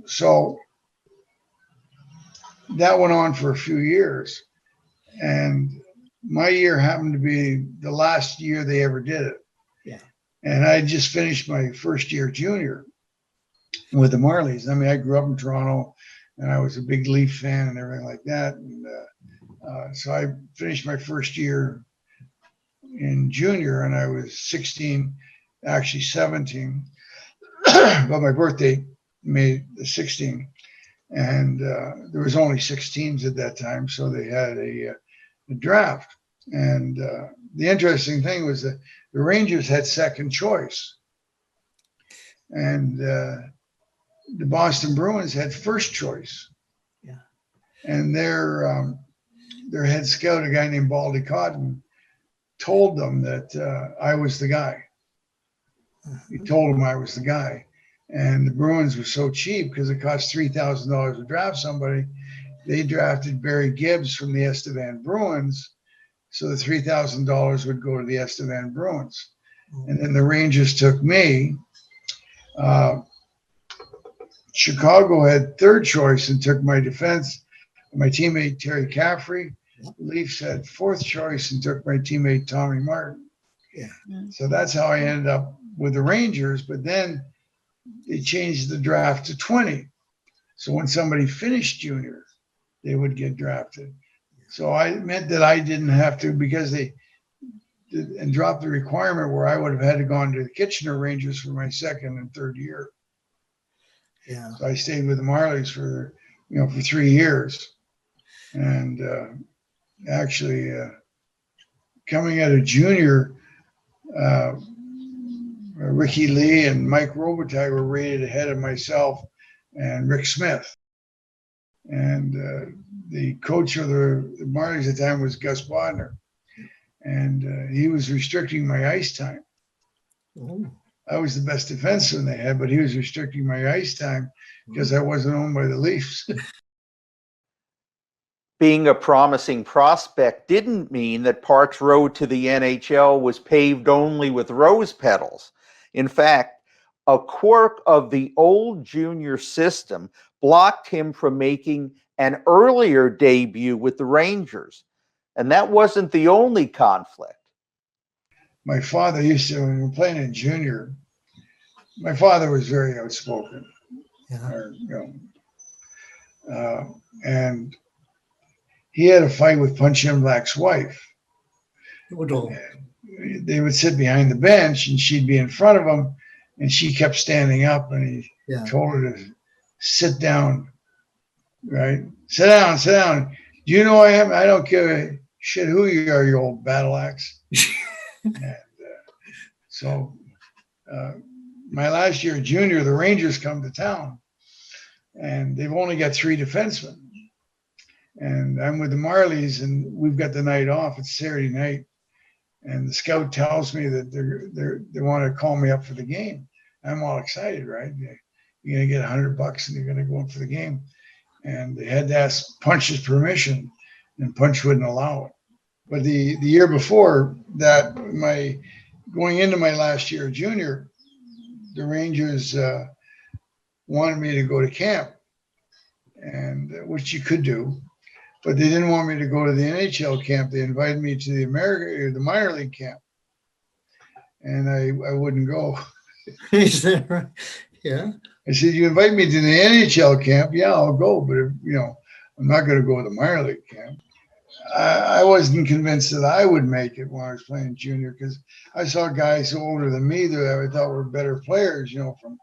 So that went on for a few years. And my year happened to be the last year they ever did it. Yeah. And I just finished my first year junior with the Marlies. I mean, I grew up in Toronto and I was a big Leaf fan and everything like that. And so I finished my first year in junior and I was 16, actually 17, but my birthday made the 16. And there was only 6 teams at that time. So they had a draft. And the interesting thing was that the Rangers had second choice. And the Boston Bruins had first choice. Yeah. And their head scout, a guy named Baldy Cotton, told them that I was the guy. He told them I was the guy. And the Bruins were so cheap because it cost $3,000 to draft somebody. They drafted Barry Gibbs from the Estevan Bruins. So the $3,000 would go to the Estevan Bruins. And then the Rangers took me. Chicago had third choice and took my defense, my teammate Terry Caffrey. Leafs had fourth choice and took my teammate Tommy Martin. Yeah. So that's how I ended up with the Rangers. But then they changed the draft to 20. So when somebody finished junior, they would get drafted. So I meant that I didn't have to, because they did, and dropped the requirement where I would have had to go to the Kitchener Rangers for my second and third year. Yeah. So I stayed with the Marlies for 3 years. And actually coming out of junior, Ricky Lee and Mike Robitaille were rated ahead of myself and Rick Smith. And the coach of the Marlies at the time was Gus Bodner. And he was restricting my ice time. Oh. I was the best defenseman they had, but he was restricting my ice time because I wasn't owned by the Leafs. Being a promising prospect didn't mean that Park's road to the NHL was paved only with rose petals. In fact, a quirk of the old junior system blocked him from making an earlier debut with the Rangers. And that wasn't the only conflict. My father used to, when we were playing in junior, my father was very outspoken, Yeah. or, and he had a fight with Punch In Black's wife. Woodall. They would sit behind the bench, and she'd be in front of him, and she kept standing up, and he Yeah. told her to sit down. Right? Sit down, sit down. Do you know I am? I don't give a shit who you are, you old battle axe. And so my last year junior, the Rangers come to town, and they've only got 3 defensemen. And I'm with the Marlies, and we've got the night off. It's Saturday night, and the scout tells me that they want to call me up for the game. I'm all excited, right? You're gonna get $100, and you're gonna go in for the game. And they had to ask Punch's permission, and Punch wouldn't allow it. But the year before that, going into my last year junior, the Rangers wanted me to go to camp, and which you could do, but they didn't want me to go to the NHL camp. They invited me to the minor league camp, and I wouldn't go. Is that right? Yeah. I said, you invite me to the NHL camp, yeah, I'll go, but I'm not going to go to the minor league camp. I wasn't convinced that I would make it when I was playing junior, because I saw guys older than me that I thought were better players, from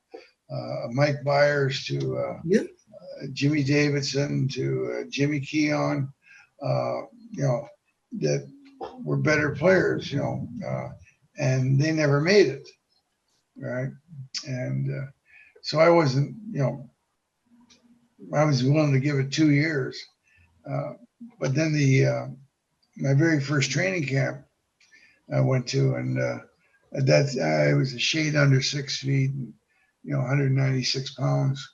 Mike Byers to Jimmy Davidson to Jimmy Keon, that were better players, and they never made it, right? And so I wasn't, I was willing to give it 2 years. But then my very first training camp I went to, and at that I was a shade under 6 feet, and 196 pounds,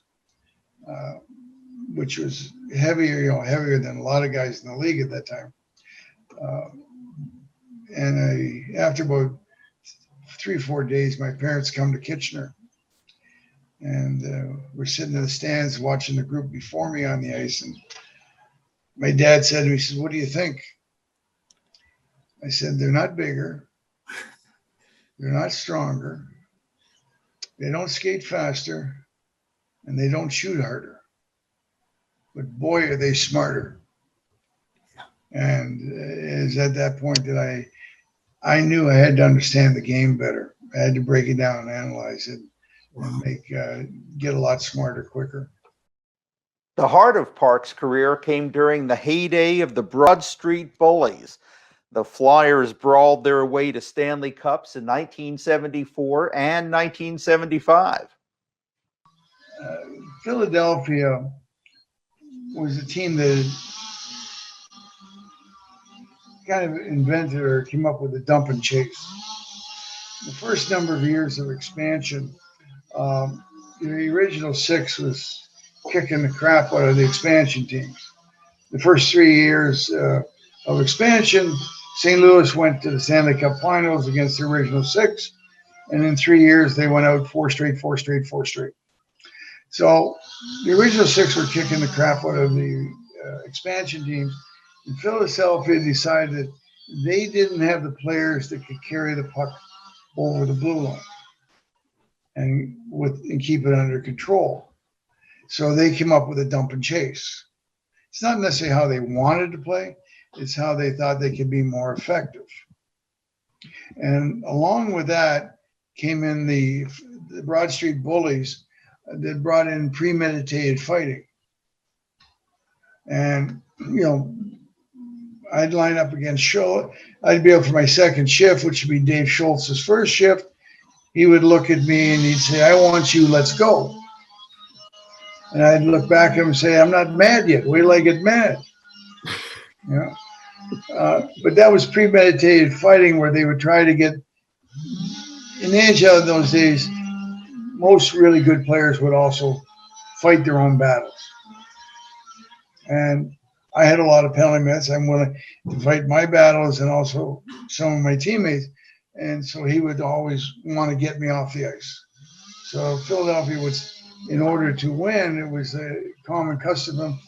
which was heavier than a lot of guys in the league at that time. And after about 3-4 days, my parents come to Kitchener, and we're sitting in the stands watching the group before me on the ice, and my dad said to me, he says, "What do you think?" I said, "They're not bigger. They're not stronger. They don't skate faster, and they don't shoot harder. But boy, are they smarter." And it was at that point that I knew I had to understand the game better. I had to break it down and analyze it, and get a lot smarter quicker. The heart of Park's career came during the heyday of the Broad Street Bullies. The Flyers brawled their way to Stanley Cups in 1974 and 1975. Philadelphia was a team that kind of invented or came up with the dump and chase. The first number of years of expansion, the original 6 was kicking the crap out of the expansion teams. The first 3 years of expansion, St. Louis went to the Stanley Cup Finals against the original 6, and in 3 years they went out 4 straight. So the original 6 were kicking the crap out of the expansion teams, and Philadelphia decided that they didn't have the players that could carry the puck over the blue line and keep it under control. So they came up with a dump and chase. It's not necessarily how they wanted to play, it's how they thought they could be more effective. And along with that came in the Broad Street Bullies that brought in premeditated fighting. And, I'd line up against Schultz. I'd be out for my second shift, which would be Dave Schultz's first shift. He would look at me and he'd say, "I want you, let's go." And I'd look back at him and say, "I'm not mad yet. Wait till I get mad." But that was premeditated fighting, where they would try to get, in the NHL in those days, most really good players would also fight their own battles. And I had a lot of penalty minutes. I'm willing to fight my battles and also some of my teammates. And so he would always want to get me off the ice. So Philadelphia was, in order to win, it was a common custom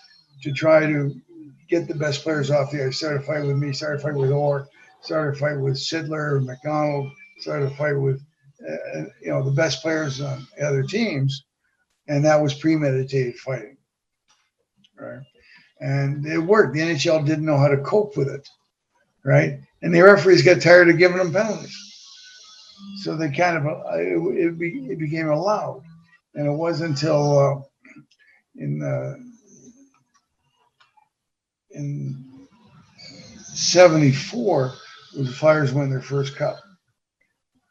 to try to get the best players off the ice. Started a fight with me, started a fight with Orr, started a fight with Sidler, McDonald, started a fight with the best players on the other teams, and that was premeditated fighting, right? And it worked. The NHL didn't know how to cope with it, right? And the referees got tired of giving them penalties, so they kind of it became allowed. And it wasn't until in 74 was the Flyers win their first cup.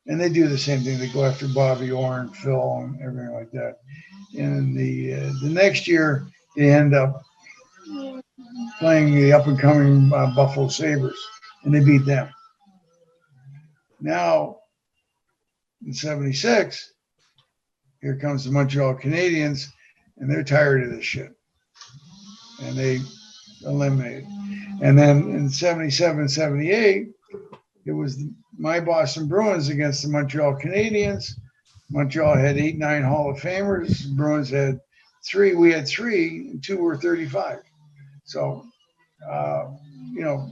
And they do the same thing. They go after Bobby Orr and Phil and everything like that. And the next year, they end up playing the up-and-coming Buffalo Sabres, and they beat them. Now, in 76, here comes the Montreal Canadiens, and they're tired of this shit. And they eliminated. And then in 77, 78, it was my Boston Bruins against the Montreal Canadiens. Montreal had 8, 9 Hall of Famers. Bruins had 3. We had 3, and 2 were 35. So,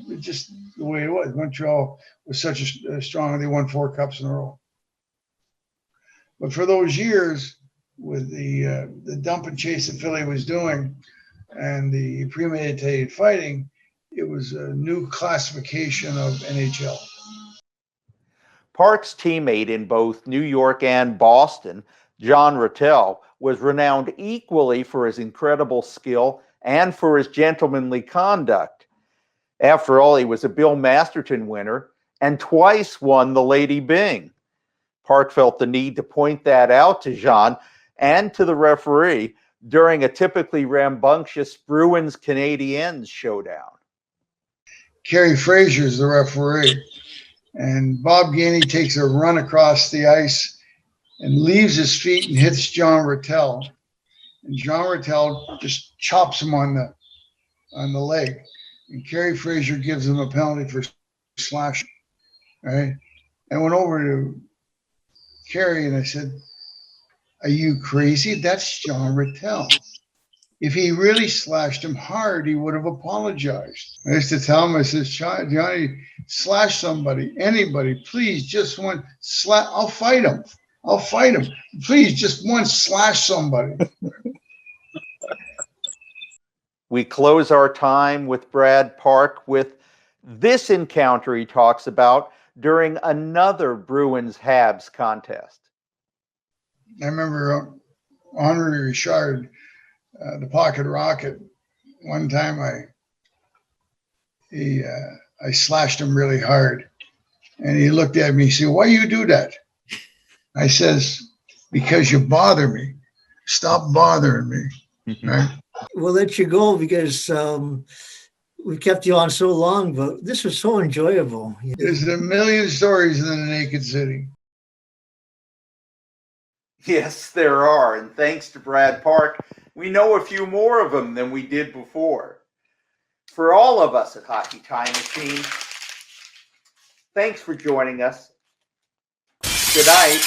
it's just the way it was. Montreal was such a strong, they won 4 cups in a row. But for those years, with the dump and chase that Philly was doing and the premeditated fighting, it was a new classification of NHL. Park's teammate in both New York and Boston, John Ratelle, was renowned equally for his incredible skill and for his gentlemanly conduct. After all, he was a Bill Masterton winner and twice won the Lady Byng. Park felt the need to point that out to Jean and to the referee during a typically rambunctious Bruins-Canadiens showdown. Kerry Fraser's the referee, and Bob Gainey takes a run across the ice and leaves his feet and hits John Ratelle. And John Ratelle just chops him on the leg. And Kerry Fraser gives him a penalty for slashing, right? I went over to Kerry and I said, "Are you crazy? That's John Ratelle. If he really slashed him hard, he would have apologized." I used to tell him, I said, "Johnny, slash somebody, anybody, please, just one slash. I'll fight him. Please, just one slash somebody." We close our time with Brad Park with this encounter he talks about during another Bruins-Habs contest. I remember Henri Richard, the Pocket Rocket. One time I slashed him really hard, and he looked at me and said, "Why you do that?" I says, "Because you bother me. Stop bothering me." Right? We'll let you go because we kept you on so long, but this was so enjoyable. There's a million stories in the Naked City. Yes, there are, and thanks to Brad Park, we know a few more of them than we did before. For all of us at Hockey Time Machine, thanks for joining us. Good night.